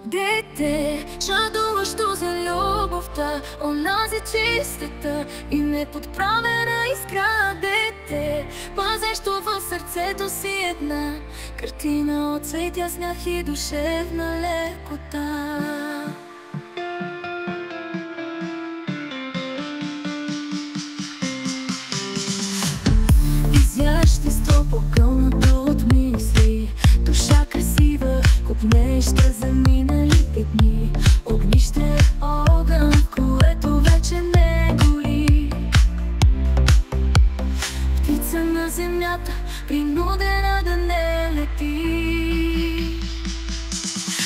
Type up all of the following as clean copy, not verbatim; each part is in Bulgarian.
Дете, жадуващо за любовта, онази чистата и неподправена искра. Дете, пазещо в сърцето си една картина от цветя, смях и душевна лекота. Изящество погълнато от мисли, душа красива, купнеща за миналите дни. Огнище, огън, в което вече не гори. Птица на земята, принудена да не лети.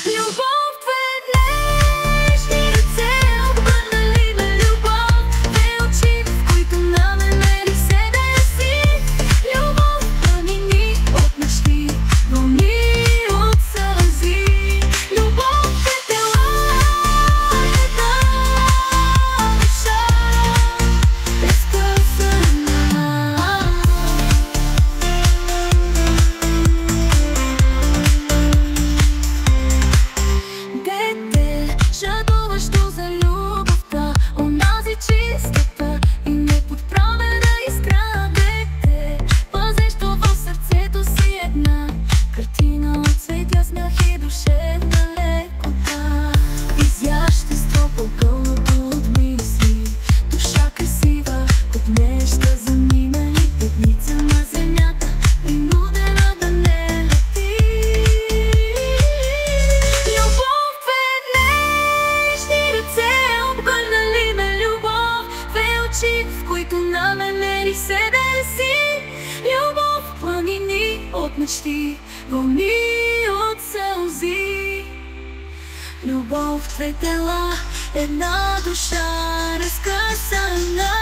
Любов, две нежни ръце, обърнали на любов, две очи, в които намерили себе си. Любов, планини от мечти, вълни от сълзи. Любов, две тела, една душа, разкъсана. Дете, жадуващо за любовта, онази чистата и неподправена искра. Дете, пазещо в сърцето си една картина от цветя, смях и душевна лекота. Изящество погълнато от мисли, душа красива, купнеща за миналите дни. На земята, принудена да не лети. Любов, две нежни ръце, обгърнали ме любов, две очи, в които намерили себе си. Любов, планини от мечти, вълни от сълзи. Любов, две тела, една душа, разкъсана.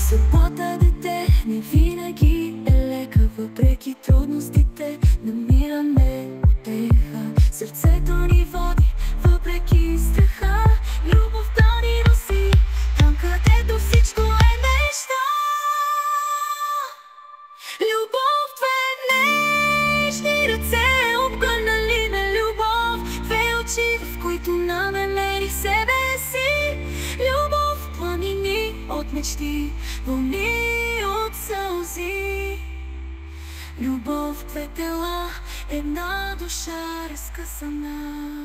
Съдбата, дете, не винаги е лека, въпреки трудностите намираме утеха. Сърцето ни води, въпреки страха, любовта ни носи там, където всичко е неща. Любов, две нежни ръце, обгърнали ме любов, две очи, в които намерили себе си. Любов, планини от мечти, вълни от сълзи. Любов, две тела, една душа, разкъсана.